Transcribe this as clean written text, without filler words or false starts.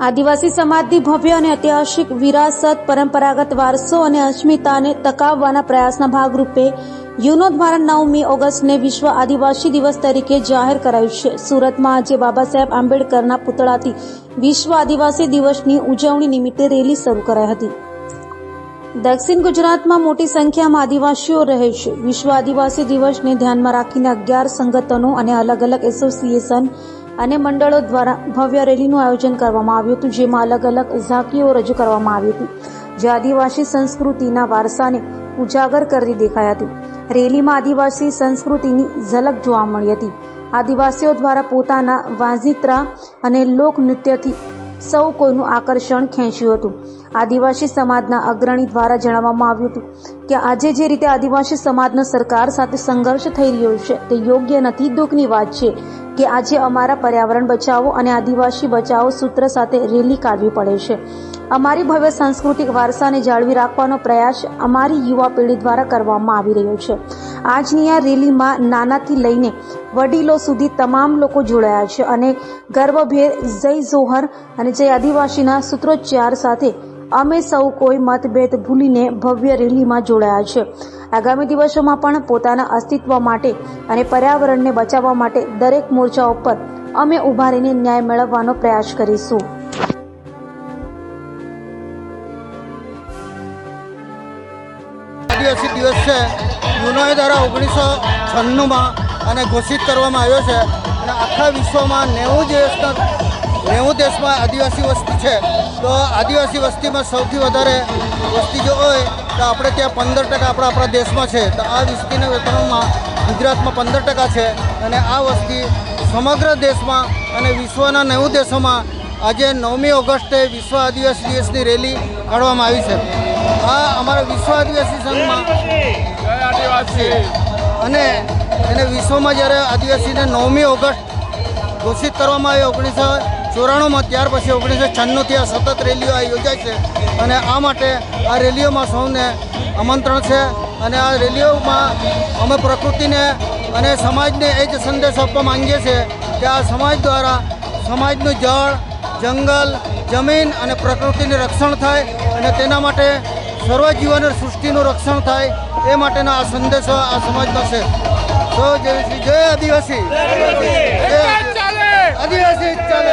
આદિવાસી સમાજની ભવ્ય અને ઐતિહાસિક વિરાસત, પરંપરાગત વારસો અને અસ્મિતાને ટકાવવાના પ્રયાસના ભાગરૂપે યુનો દ્વારા 9મી ઓગસ્ટને વિશ્વ આદિવાસી દિવસ તરીકે જાહેર કરાયું છે. સુરતમાં આજે બાબા સાહેબ આંબેડકરના પુતળાથી વિશ્વ આદિવાસી દિવસની ઉજવણી નિમિત્તે રેલી શરૂ કરાઈ હતી. દક્ષિણ ગુજરાતમાં મોટી સંખ્યામાં આદિવાસીઓ રહે છે. વિશ્વ આદિવાસી દિવસને ધ્યાનમાં રાખીને 11 સંગઠનો અને અલગ અલગ એસોસિએશન અને મંડળો દ્વારા ભવ્ય રેલીનું આયોજન કરવામાં આવ્યું હતું, જેમાં અલગ અલગ ઝાંખીઓ રજૂ કરવામાં આવી હતી, જે આદિવાસી સંસ્કૃતિના વારસાને ઉજાગર કરતી દેખાઈ હતી. રેલીમાં આદિવાસી સંસ્કૃતિની ઝલક જોવા મળી હતી. આદિવાસીઓ દ્વારા પોતાના વાજિંત્રા અને લોકનૃત્યથી સૌ કોઈનું આકર્ષણ ખેંચ્યું હતું. આદિવાસી સમાજના અગ્રણી દ્વારા જણાવવામાં આવ્યું હતું કે આજે જે રીતે આદિવાસી સમાજનો સરકાર સાથે સંઘર્ષ થઈ રહ્યો છે તે યોગ્ય નથી. દુઃખની વાત છે કે આજે અમારા પર્યાવરણ બચાવો અને આદિવાસી બચાવો સૂત્ર સાથે રેલી કાઢવી પડે છે. અમારી ભવ્ય સાંસ્કૃતિક વારસાને જાળવી રાખવાનો પ્રયાસ અમારી યુવા પેઢી દ્વારા કરવામાં આવી રહ્યો છે. આજની આ રેલીમાં નાનાથી લઈને વડીલો સુધી તમામ લોકો જોડાયા છે અને ગર્વભેર જય જોહર અને જય આદિવાસીના સૂત્રોચ્ચાર સાથે અમે સૌ કોઈ મતભેદ ભૂલીને ભવ્ય રેલીમાં જોડાયા છે. આગામી દિવસોમાં પણ પોતાના અસ્તિત્વ માટે અને પર્યાવરણને બચાવવા માટે દરેક મોરચાઓ પર અમે ઉભા રહીને ન્યાય મેળવવાનો પ્રયાસ કરીશું. આદિવાસી દિવસ છે યુનો દ્વારા 1996માં અને ઘોષિત કરવામાં આવ્યો છે અને આખા વિશ્વમાં 90 દેશમાં આદિવાસી વસ્તી છે. તો આદિવાસી વસ્તીમાં સૌથી વધારે વસ્તી જો હોય તો આપણે ત્યાં 15% આપણા દેશમાં છે. તો આ વસ્તીના વેતનમાં ગુજરાતમાં 15% છે અને આ વસ્તી સમગ્ર દેશમાં અને વિશ્વના 90 દેશોમાં આજે 9મી ઓગસ્ટે વિશ્વ આદિવાસી દિવસની રેલી કાઢવામાં આવી છે. આ અમારા વિશ્વ આદિવાસી સંઘમાં અને એને વિશ્વમાં જ્યારે આદિવાસીને 9મી ઓગસ્ટ ઘોષિત કરવામાં આવી 1994માં, ત્યાર પછી 1996થી આ સતત રેલીઓ યોજાય છે અને આ માટે આ રેલીઓમાં સૌને આમંત્રણ છે. અને આ રેલીઓમાં અમે પ્રકૃતિને અને સમાજને એ જ સંદેશ આપવા માંગીએ છીએ કે આ સમાજ દ્વારા સમાજનું જળ, જંગલ, જમીન અને પ્રકૃતિનું રક્ષણ થાય અને તેના માટે સર્વજીવન સૃષ્ટિનું રક્ષણ થાય એ માટેનો આ સંદેશો આ સમાજમાં છે. તો જય આદિવાસી, આદિવાસી ચાલે.